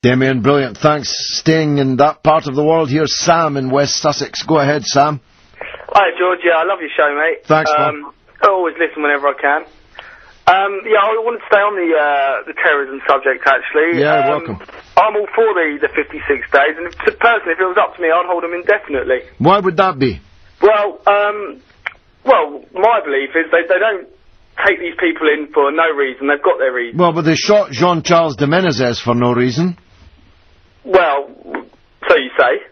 Damien, brilliant. Thanks. Staying in that part of the world, here's Sam in West Sussex. Go ahead, Sam. Hi, George. Yeah, I love your show, mate. Thanks, man. I always listen whenever I can. I want to stay on the terrorism subject, actually. Yeah, welcome. I'm all for the 56 days, and personally, if it was up to me, I'd hold them indefinitely. Why would that be? Well, my belief is they don't take these people in for no reason. They've got their reason. Well, but they shot Jean-Charles de Menezes for no reason. Well, so you say.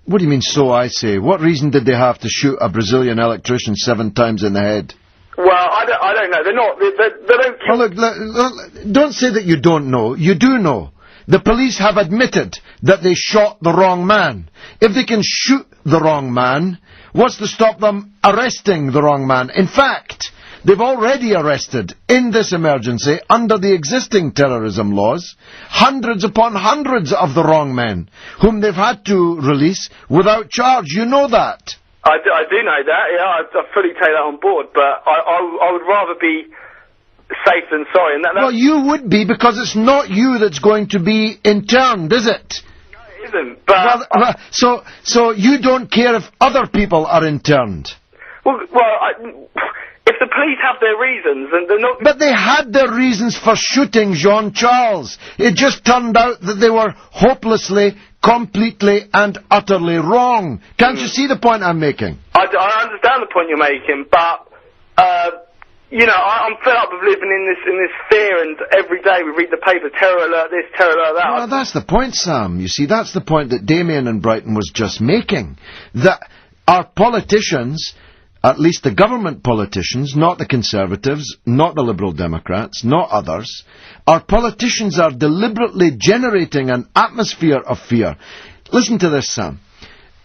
What do you mean, so I say? What reason did they have to shoot a Brazilian electrician 7 times in the head? Well, I don't know. They're not. They don't kill... Well, look, don't say that you don't know. You do know. The police have admitted that they shot the wrong man. If they can shoot the wrong man, what's to stop them arresting the wrong man? In fact, they've already arrested, in this emergency, under the existing terrorism laws, hundreds upon hundreds of the wrong men, whom they've had to release without charge. You know that. I do know that, yeah, I fully take that on board, but I would rather be safe than sorry. And well, you would be, because it's not you that's going to be interned, is it? No, it isn't, but... So you don't care if other people are interned? If the police have their reasons, and they're not... But they had their reasons for shooting Jean-Charles. It just turned out that they were hopelessly, completely and utterly wrong. Can't you see the point I'm making? I understand the point you're making, but, I'm fed up of living in this fear, and every day we read the paper, terror alert this, terror alert that. Well, that's the point, Sam. You see, that's the point that Damien in Brighton was just making. That our politicians... At least the government politicians, not the Conservatives, not the Liberal Democrats, not others. Our politicians are deliberately generating an atmosphere of fear. Listen to this, Sam.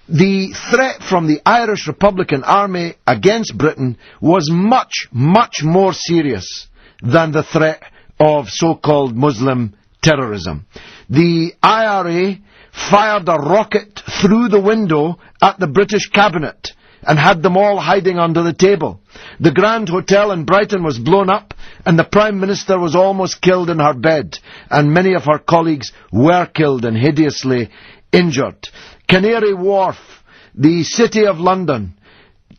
The threat from the Irish Republican Army against Britain was much, much more serious than the threat of so-called Muslim terrorism. The IRA fired a rocket through the window at the British cabinet and had them all hiding under the table. The Grand Hotel in Brighton was blown up, and the Prime Minister was almost killed in her bed, and many of her colleagues were killed and hideously injured. Canary Wharf, the City of London,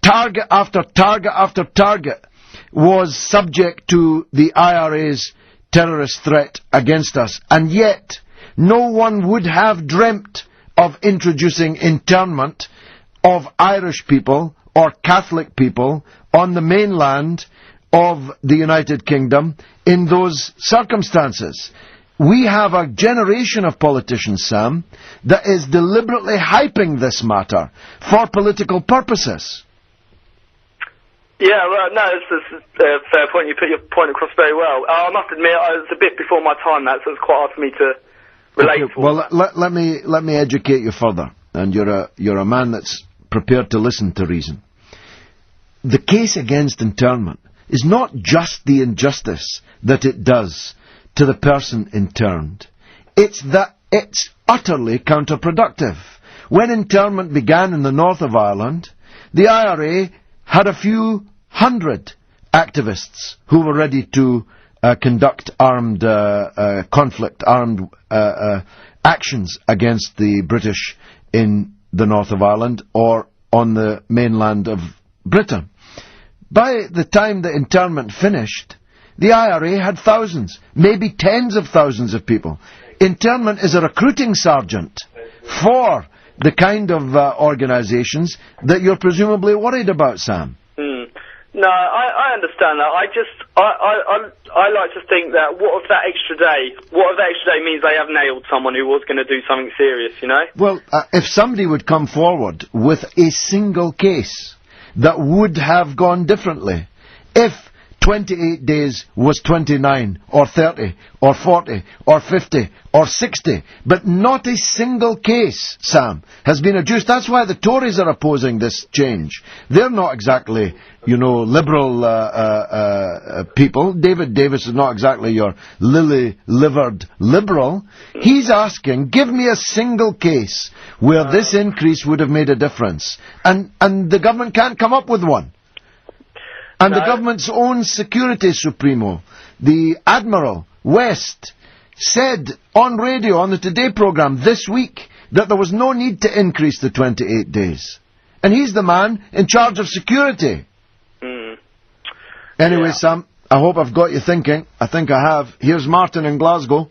target after target after target was subject to the IRA's terrorist threat against us, and yet no one would have dreamt of introducing internment of Irish people or Catholic people on the mainland of the United Kingdom in those circumstances. We have a generation of politicians, Sam, that is deliberately hyping this matter for political purposes. Yeah, well, no, it's a fair point. You put your point across very well. I must admit, it was a bit before my time, so it's quite hard for me to relate to. Well, let me educate you further, and you're a man that's prepared to listen to reason. The case against internment is not just the injustice that it does to the person interned. It's that it's utterly counterproductive. When internment began in the north of Ireland, the IRA had a few hundred activists who were ready to conduct armed conflict, armed actions against the British in the north of Ireland or on the mainland of Britain. By the time the internment finished, the IRA had thousands, maybe tens of thousands of people. Internment is a recruiting sergeant for the kind of organisations that you're presumably worried about, Sam. No, I understand that. I like to think that what if that extra day means they have nailed someone who was going to do something serious, you know? Well, if somebody would come forward with a single case that would have gone differently, if 28 days was 29 or 30 or 40 or 50 or 60, but not a single case, Sam, has been adduced. That's why the Tories are opposing this change. They're not exactly, liberal people. David Davis is not exactly your lily-livered liberal. He's asking, give me a single case where this increase would have made a difference. And the government can't come up with one. And the government's own security supremo, the Admiral West, said on radio, on the Today programme this week, that there was no need to increase the 28 days. And he's the man in charge of security. Anyway, Yeah. Sam, I hope I've got you thinking. I think I have. Here's Martin in Glasgow.